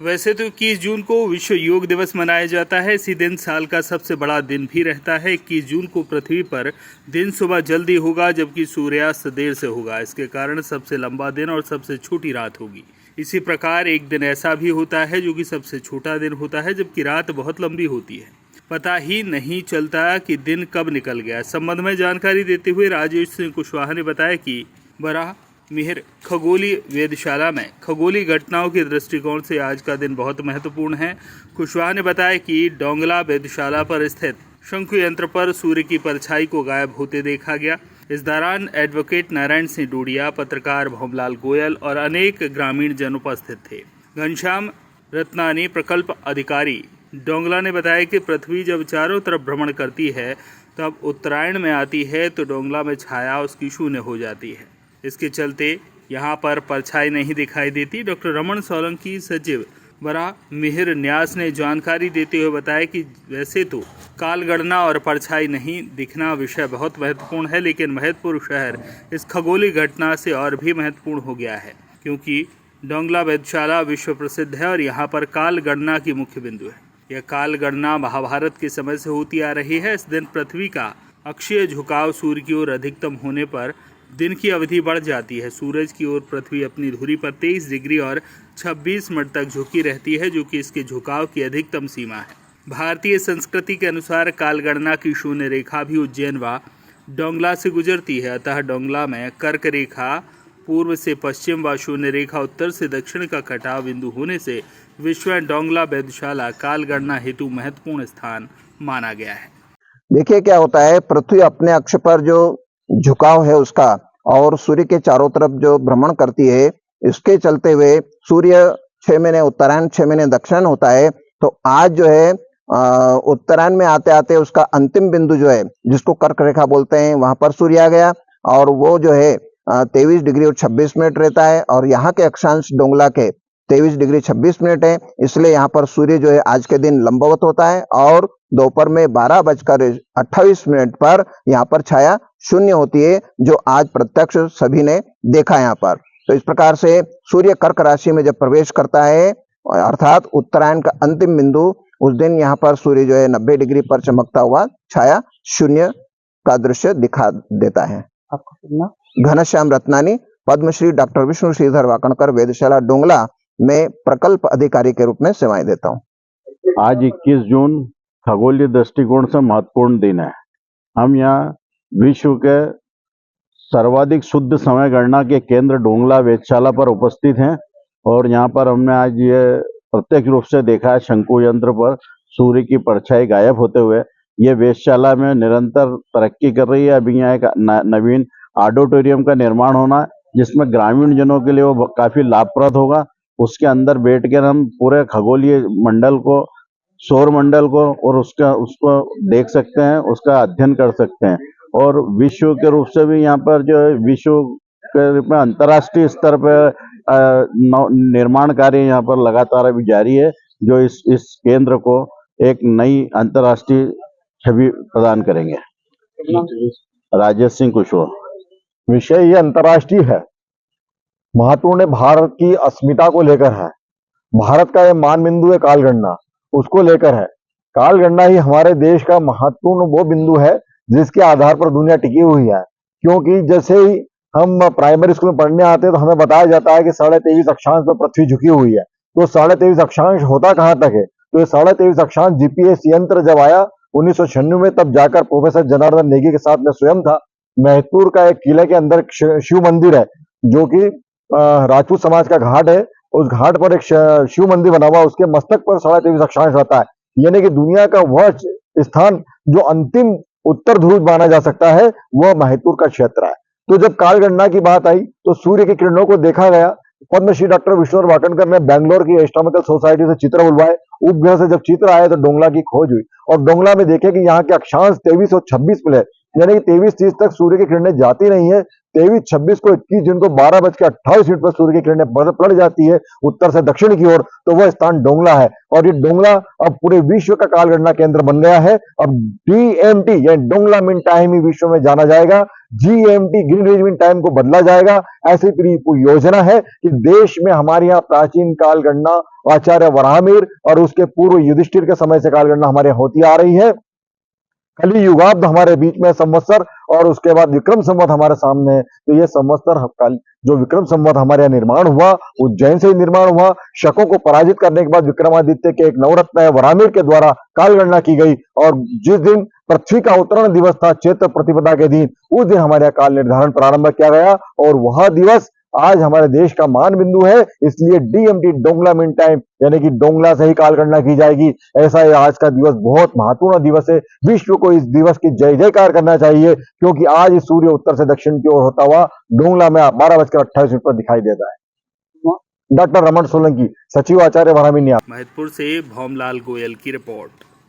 वैसे तो 21 जून को विश्व योग दिवस मनाया जाता है। इसी दिन साल का सबसे बड़ा दिन भी रहता है। 21 जून को पृथ्वी पर दिन सुबह जल्दी होगा, जबकि सूर्यास्त देर से होगा। इसके कारण सबसे लंबा दिन और सबसे छोटी रात होगी। इसी प्रकार एक दिन ऐसा भी होता है जो कि सबसे छोटा दिन होता है, जबकि रात बहुत लंबी होती है। पता ही नहीं चलता कि दिन कब निकल गया। इस संबंध में जानकारी देते हुए राजेश सिंह कुशवाहा ने बताया कि बराह मिहिर खगोलीय वेधशाला में खगोलीय घटनाओं के दृष्टिकोण से आज का दिन बहुत महत्वपूर्ण है। कुशवाहा ने बताया कि डोंगला वेधशाला पर स्थित शंकु यंत्र पर सूर्य की परछाई को गायब होते देखा गया। इस दौरान एडवोकेट नारायण सिंह डोडिया, पत्रकार भवमलाल गोयल और अनेक ग्रामीण जन उपस्थित थे। घनश्याम रत्नानी, प्रकल्प अधिकारी डोंगला ने बताया कि पृथ्वी जब चारों तरफ भ्रमण करती है तब उत्तरायण में आती है तो डोंगला में छाया उसकी शून्य हो जाती है। इसके चलते यहाँ पर परछाई नहीं दिखाई देती। डॉक्टर रमन सोलंकी, सचिव बराह मिहिर न्यास ने जानकारी देते हुए बताया कि वैसे तो कालगणना और परछाई नहीं दिखना विषय बहुत महत्वपूर्ण है, लेकिन महतपुर शहर इस खगोलीय घटना से और भी महत्वपूर्ण हो गया है, क्योंकि डोंगला वेधशाला विश्व प्रसिद्ध है और यहाँ पर कालगणना की मुख्य बिंदु है। यह कालगणना महाभारत के समय से होती आ रही है। इस दिन पृथ्वी का अक्षीय झुकाव सूर्य की ओर अधिकतम होने पर दिन की अवधि बढ़ जाती है। सूरज की ओर पृथ्वी अपनी धुरी पर 23 डिग्री और 26 मिनट तक झुकी रहती है, जो कि इसके झुकाव की अधिकतम सीमा है। भारतीय संस्कृति के अनुसार कालगणना की शून्य रेखा भी उज्जैन व डोंगला से गुजरती है। अतः डोंगला में कर्क रेखा पूर्व से पश्चिम व शून्य रेखा उत्तर से दक्षिण का कटाव बिंदु होने से विश्व डोंगला वेधशाला कालगणना हेतु महत्वपूर्ण स्थान माना गया है। देखिए क्या होता है, पृथ्वी अपने अक्ष पर जो झुकाव है उसका और सूर्य के चारों तरफ जो भ्रमण करती है, इसके चलते हुए सूर्य 6 महीने उत्तरायण 6 महीने दक्षिण होता है। तो आज जो है उत्तरायण में आते आते उसका अंतिम बिंदु जो है, जिसको कर्क रेखा बोलते हैं, वहां पर सूर्य आ गया और वो जो है 23 डिग्री और 26 मिनट रहता है और यहाँ के अक्षांश डोंगला के 23 डिग्री 26 मिनट है। इसलिए यहाँ पर सूर्य जो है आज के दिन लंबवत होता है और दोपहर में 12:28 पर यहाँ पर छाया शून्य होती है, जो आज प्रत्यक्ष सभी ने देखा यहाँ पर। तो इस प्रकार से सूर्य कर्क राशि में जब प्रवेश करता है, अर्थात उत्तरायण का अंतिम बिंदु, उस दिन यहाँ पर सूर्य जो है 90 डिग्री पर चमकता हुआ छाया शून्य का दृश्य दिखा देता है। आपका घनश्याम रत्नानी, पद्मश्री डॉक्टर विष्णु श्रीधर वाकणकर, वेधशाला डोंगला में प्रकल्प अधिकारी के रूप में सेवाएं देता हूँ। आज 21 जून खगोलीय दृष्टिकोण से महत्वपूर्ण दिन है। हम यहाँ विश्व के सर्वाधिक शुद्ध समय गणना के केंद्र डोंगला वेधशाला पर उपस्थित हैं और यहाँ पर हमने आज ये प्रत्यक्ष रूप से देखा है, शंकु यंत्र पर सूर्य की परछाई गायब होते हुए। ये वेधशाला में निरंतर तरक्की कर रही है। अभी यहाँ एक नवीन ऑडिटोरियम का निर्माण होना, जिसमें ग्रामीण जनों के लिए वो काफी लाभप्रद होगा। उसके अंदर बैठकर हम पूरे खगोलीय मंडल को, सौर मंडल को और उसको देख सकते हैं, उसका अध्ययन कर सकते हैं। और विश्व के रूप से भी यहाँ पर जो विश्व के रूप में अंतर्राष्ट्रीय स्तर पर निर्माण कार्य यहाँ पर लगातार अभी जारी है, जो इस केंद्र को एक नई अंतर्राष्ट्रीय छवि प्रदान करेंगे। राजेश सिंह कुशवाहा। विषय ये अंतर्राष्ट्रीय है, महत्वपूर्ण भारत की अस्मिता को लेकर है। भारत का ये मान बिंदु है कालगणना, उसको लेकर है। कालगणना ही हमारे देश का महत्वपूर्ण वो बिंदु है जिसके आधार पर दुनिया टिकी हुई है। क्योंकि जैसे ही हम प्राइमरी स्कूल में पढ़ने आते हैं तो हमें बताया जाता है कि 23.5 अक्षांश पर पृथ्वी झुकी हुई है। तो 23.5 अक्षांश होता कहाँ तक है? तो ये 23.5 अक्षांश जीपीएस यंत्र जब आया 1996 में, तब जाकर प्रोफेसर जनार्दन नेगी के साथ में स्वयं था। महतपुर का एक किले के अंदर शिव मंदिर है, जो कि राजपूत समाज का घाट है। उस घाट पर एक शिव मंदिर बना हुआ, उसके मस्तक पर 23.5 अक्षांश रहता है। यानी कि दुनिया का वह स्थान जो अंतिम उत्तर ध्रुव माना जा सकता है, वह महतपुर का क्षेत्र है। तो जब कालगणना की बात आई तो सूर्य की किरणों को देखा गया। पद्मश्री डॉक्टर विष्णु वाकणकर ने बेंगलोर की एस्ट्रोनॉमिकल सोसाइटी से चित्र बुलवाए। उपग्रह से जब चित्र आए तो डोंगला की खोज हुई और डोंगला में देखे कि यहाँ के अक्षांश 23 और 26 मिले, यानी कि 23-30 तक सूर्य की किरणें जाती नहीं है, 23-26 को 21 जून को 12:28 पर सूर्य की किरणें पड़ जाती है उत्तर से दक्षिण की ओर, तो वह स्थान डोंगला है। और ये डोंगला अब पूरे विश्व का कालगणना केंद्र बन गया है। अब DMT यानी डोंगला मीन टाइम ही विश्व में जाना जाएगा। GMT ग्रीनविच मीन टाइम को बदला जाएगा। ऐसी पूरी योजना है कि देश में हमारे यहाँ प्राचीन काल गणना आचार्य वराहमिहिर और उसके पूर्व युधिष्ठिर के समय से काल गणना हमारे यहाँ होती आ रही है। कली युगाब्द हमारे बीच में संवत्सर और उसके बाद विक्रम संवत हमारे सामने है। तो ये संवत्सर जो विक्रम संवत हमारे यहाँ निर्माण हुआ, उज्जैन से ही निर्माण हुआ। शकों को पराजित करने के बाद विक्रमादित्य के एक नवरत्न है वराहमिहिर के द्वारा काल गणना की गई। और जिस दिन पृथ्वी का अवतरण दिवस था चैत्र प्रतिपदा के दिन, उस दिन हमारे यहाँ काल निर्धारण प्रारंभ किया गया और वह दिवस आज हमारे देश का मान बिंदु है। इसलिए DMT डोंगला मीन टाइम यानी कि डोंगला से ही काल गणना की जाएगी। ऐसा ये आज का दिवस बहुत महत्वपूर्ण दिवस है। विश्व को इस दिवस की जय जयकार करना चाहिए, क्योंकि आज सूर्य उत्तर से दक्षिण की ओर होता हुआ डोंगला में 12:28 पर दिखाई देता है। डॉक्टर रमन सोलंकी, सचिव आचार्य वराहमिहिर। महतपुर से भौमलाल गोयल की रिपोर्ट।